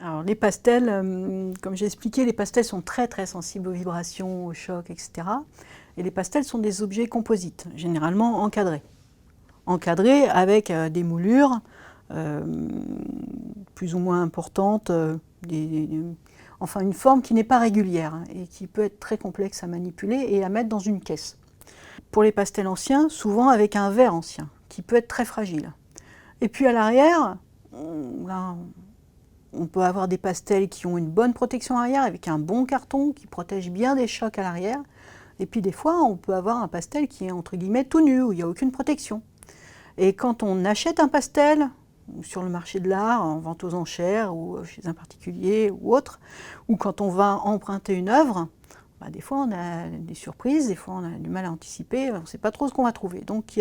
Alors les pastels, comme j'ai expliqué, les pastels sont très très sensibles aux vibrations, aux chocs, etc. Et les pastels sont des objets composites, généralement encadrés. Encadrés avec des moulures plus ou moins importantes, enfin une forme qui n'est pas régulière et qui peut être très complexe à manipuler et à mettre dans une caisse. Pour les pastels anciens, souvent avec un verre ancien, qui peut être très fragile. Et puis à l'arrière, on peut avoir des pastels qui ont une bonne protection arrière, avec un bon carton qui protège bien des chocs à l'arrière. Et puis des fois, on peut avoir un pastel qui est entre guillemets tout nu, où il n'y a aucune protection. Et quand on achète un pastel, sur le marché de l'art, en vente aux enchères, ou chez un particulier ou autre, ou quand on va emprunter une œuvre, des fois on a des surprises, des fois on a du mal à anticiper, on ne sait pas trop ce qu'on va trouver. Donc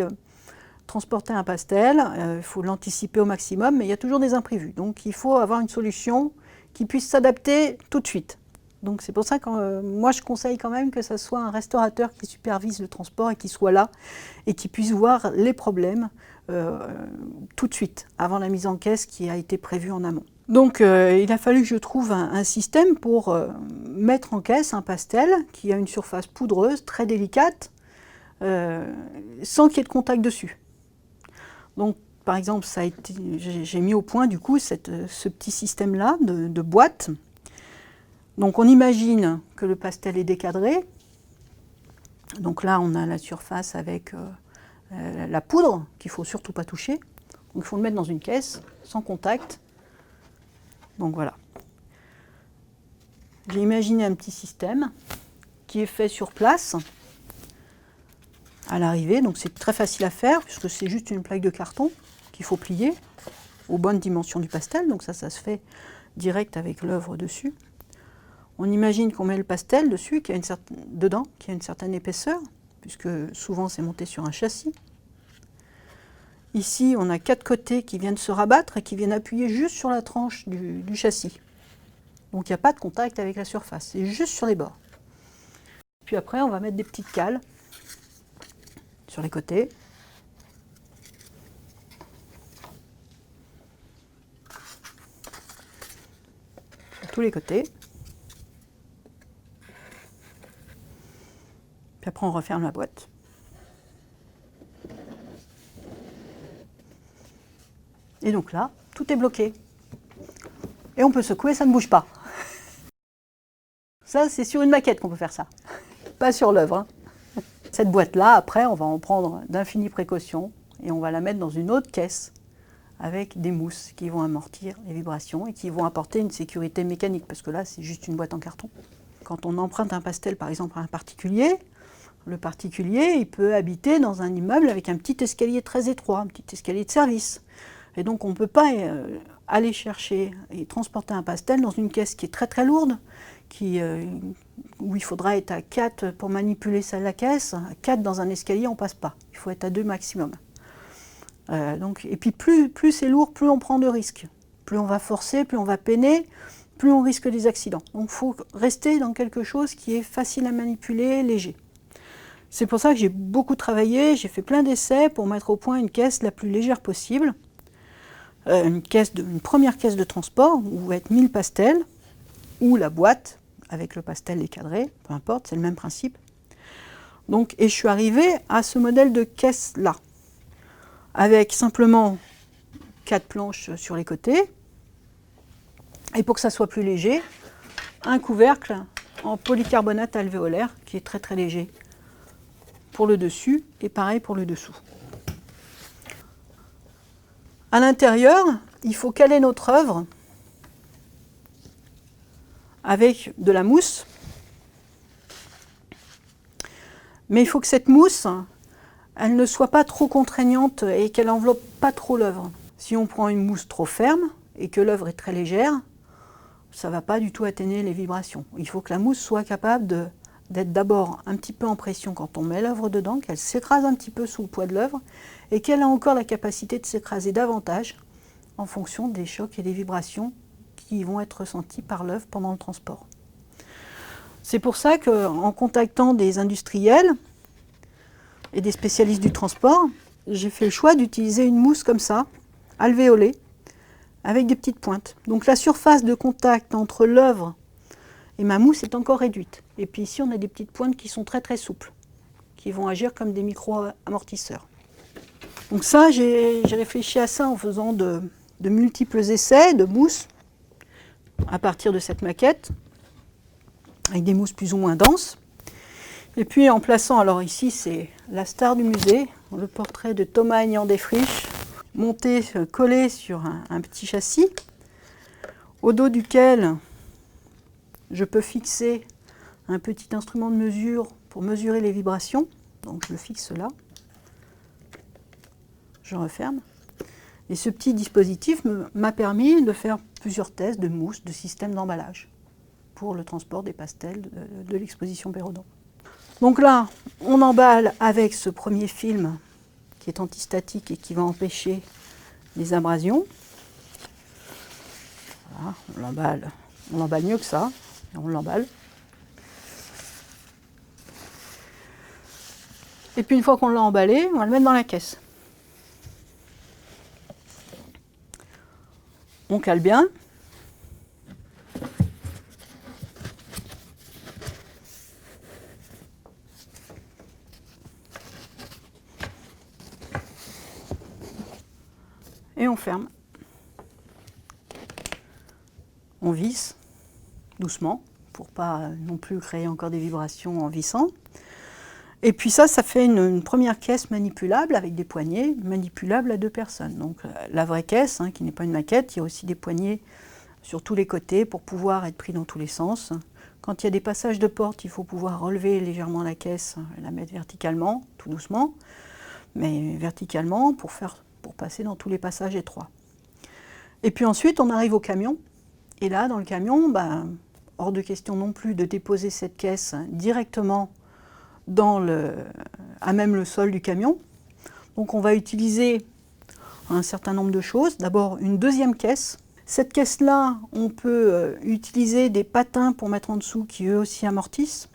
transporter un pastel, il faut l'anticiper au maximum, mais il y a toujours des imprévus. Donc il faut avoir une solution qui puisse s'adapter tout de suite. Donc c'est pour ça que moi je conseille quand même que ce soit un restaurateur qui supervise le transport et qui soit là et qui puisse voir les problèmes tout de suite, avant la mise en caisse qui a été prévue en amont. Donc il a fallu que je trouve un système pour mettre en caisse un pastel qui a une surface poudreuse, très délicate, sans qu'il y ait de contact dessus. Donc par exemple, j'ai mis au point du coup ce petit système-là de boîte. Donc on imagine que le pastel est décadré. Donc là on a la surface avec la poudre qu'il ne faut surtout pas toucher. Donc il faut le mettre dans une caisse, sans contact. Donc voilà. J'ai imaginé un petit système qui est fait sur place à l'arrivée. Donc c'est très facile à faire puisque c'est juste une plaque de carton qu'il faut plier aux bonnes dimensions du pastel. Donc ça se fait direct avec l'œuvre dessus. On imagine qu'on met le pastel dessus, qui a une certaine épaisseur, puisque souvent c'est monté sur un châssis. Ici, on a 4 côtés qui viennent se rabattre et qui viennent appuyer juste sur la tranche du châssis. Donc il n'y a pas de contact avec la surface, c'est juste sur les bords. Puis après, on va mettre des petites cales sur les côtés. Sur tous les côtés. Puis après, on referme la boîte. Et donc là, tout est bloqué. Et on peut secouer, ça ne bouge pas. Ça, c'est sur une maquette qu'on peut faire ça. Pas sur l'œuvre. Hein. Cette boîte-là, après, on va en prendre d'infinies précautions et on va la mettre dans une autre caisse avec des mousses qui vont amortir les vibrations et qui vont apporter une sécurité mécanique, parce que là, c'est juste une boîte en carton. Quand on emprunte un pastel, par exemple, à un particulier, le particulier, il peut habiter dans un immeuble avec un petit escalier très étroit, un petit escalier de service. Et donc, on ne peut pas aller chercher et transporter un pastel dans une caisse qui est très très lourde, où il faudra être à 4 pour manipuler la caisse. À 4 dans un escalier, on ne passe pas. Il faut être à 2 maximum. Et puis plus c'est lourd, plus on prend de risques. Plus on va forcer, plus on va peiner, plus on risque des accidents. Donc il faut rester dans quelque chose qui est facile à manipuler, léger. C'est pour ça que j'ai beaucoup travaillé, j'ai fait plein d'essais pour mettre au point une caisse la plus légère possible. Une première caisse de transport où va être 1000 pastels, ou la boîte avec le pastel décadré, peu importe, c'est le même principe. Donc, et je suis arrivée à ce modèle de caisse-là, avec simplement 4 planches sur les côtés, et pour que ça soit plus léger, un couvercle en polycarbonate alvéolaire qui est très très léger pour le dessus et pareil pour le dessous. À l'intérieur, il faut caler notre œuvre avec de la mousse, mais il faut que cette mousse, elle ne soit pas trop contraignante et qu'elle enveloppe pas trop l'œuvre. Si on prend une mousse trop ferme et que l'œuvre est très légère, ça ne va pas du tout atténuer les vibrations. Il faut que la mousse soit capable d'être d'abord un petit peu en pression quand on met l'œuvre dedans, qu'elle s'écrase un petit peu sous le poids de l'œuvre et qu'elle a encore la capacité de s'écraser davantage en fonction des chocs et des vibrations qui vont être ressentis par l'œuvre pendant le transport. C'est pour ça qu'en contactant des industriels et des spécialistes du transport, j'ai fait le choix d'utiliser une mousse comme ça, alvéolée, avec des petites pointes. Donc la surface de contact entre l'œuvre et ma mousse est encore réduite. Et puis ici, on a des petites pointes qui sont très très souples, qui vont agir comme des micro-amortisseurs. Donc ça, j'ai réfléchi à ça en faisant de multiples essais de mousse à partir de cette maquette, avec des mousses plus ou moins denses. Et puis en plaçant, alors ici c'est la star du musée, le portrait de Thomas Aignan Desfriches, monté, collé sur un petit châssis, au dos duquel je peux fixer un petit instrument de mesure pour mesurer les vibrations. Donc je le fixe là, je referme. Et ce petit dispositif m'a permis de faire plusieurs tests de mousse, de système d'emballage pour le transport des pastels de l'exposition Perrodon. Donc là, on emballe avec ce premier film qui est antistatique et qui va empêcher les abrasions. Voilà, on l'emballe mieux que ça, et on l'emballe. Et puis une fois qu'on l'a emballé, on va le mettre dans la caisse. On cale bien. Et on ferme. On visse doucement pour pas non plus créer encore des vibrations en vissant. Et puis ça fait une première caisse manipulable avec des poignées manipulables à 2 personnes. Donc la vraie caisse, qui n'est pas une maquette, il y a aussi des poignées sur tous les côtés pour pouvoir être pris dans tous les sens. Quand il y a des passages de porte, il faut pouvoir relever légèrement la caisse et la mettre verticalement, tout doucement, mais verticalement pour passer dans tous les passages étroits. Et puis ensuite, on arrive au camion. Et là, dans le camion, hors de question non plus de déposer cette caisse directement à même le sol du camion. Donc on va utiliser un certain nombre de choses. D'abord, une deuxième caisse. Cette caisse-là, on peut utiliser des patins pour mettre en dessous qui eux aussi amortissent.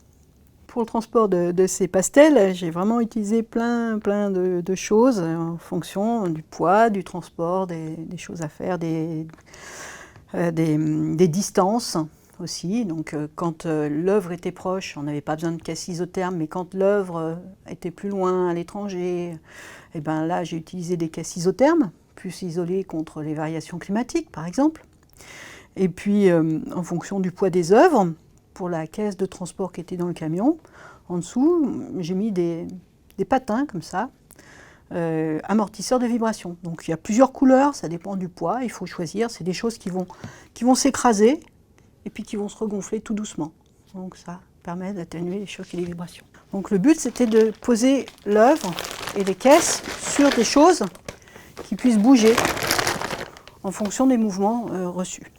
Pour le transport de ces pastels, j'ai vraiment utilisé plein de choses en fonction du poids, du transport, des choses à faire, des distances aussi. Donc quand l'œuvre était proche, on n'avait pas besoin de caisse isotherme, mais quand l'œuvre était plus loin, à l'étranger, et là j'ai utilisé des caisses isothermes, plus isolées contre les variations climatiques par exemple. Et puis en fonction du poids des œuvres, pour la caisse de transport qui était dans le camion, en dessous, j'ai mis des patins comme ça, amortisseurs de vibration. Donc il y a plusieurs couleurs, ça dépend du poids, il faut choisir. C'est des choses qui vont s'écraser et puis qui vont se regonfler tout doucement. Donc ça permet d'atténuer les chocs et les vibrations. Donc le but, c'était de poser l'œuvre et les caisses sur des choses qui puissent bouger en fonction des mouvements reçus.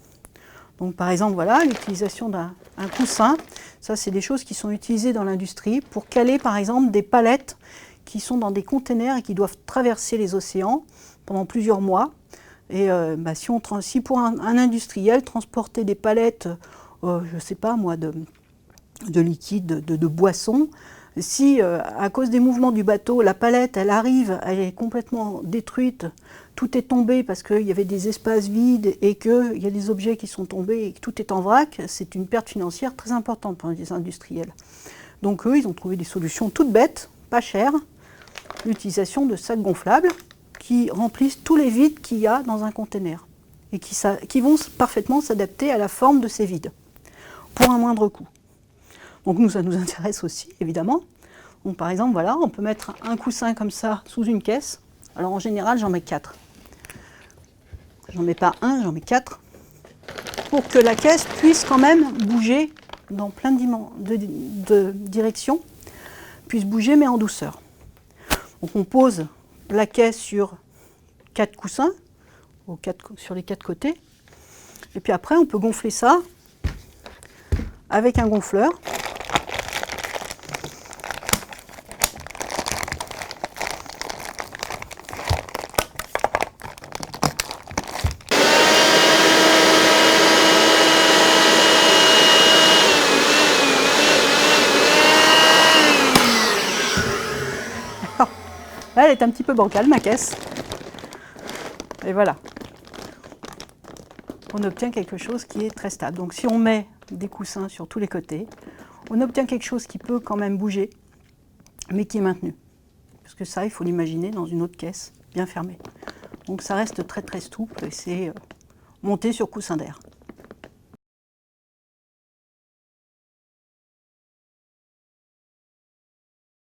Donc par exemple, voilà, l'utilisation d'un coussin, ça c'est des choses qui sont utilisées dans l'industrie pour caler par exemple des palettes qui sont dans des containers et qui doivent traverser les océans pendant plusieurs mois. Et si pour un industriel, transporter des palettes, je ne sais pas moi, de liquide, de boissons, si à cause des mouvements du bateau, la palette, elle arrive, elle est complètement détruite, tout est tombé parce qu'il y avait des espaces vides et qu'il y a des objets qui sont tombés et que tout est en vrac, c'est une perte financière très importante pour les industriels. Donc eux, ils ont trouvé des solutions toutes bêtes, pas chères, l'utilisation de sacs gonflables qui remplissent tous les vides qu'il y a dans un conteneur et qui vont parfaitement s'adapter à la forme de ces vides pour un moindre coût. Donc nous, ça nous intéresse aussi, évidemment. Donc par exemple, voilà, on peut mettre un coussin comme ça sous une caisse. Alors en général, j'en mets 4. J'en mets pas un, j'en mets 4. Pour que la caisse puisse quand même bouger dans plein de directions, puisse bouger mais en douceur. Donc on pose la caisse sur 4 coussins, sur les 4 côtés. Et puis après, on peut gonfler ça avec un gonfleur. Là, elle est un petit peu bancale, ma caisse. Et voilà. on obtient quelque chose qui est très stable. Donc si on met des coussins sur tous les côtés, on obtient quelque chose qui peut quand même bouger, mais qui est maintenu. Parce que ça, il faut l'imaginer dans une autre caisse, bien fermée. Donc ça reste très très souple et c'est monté sur coussin d'air.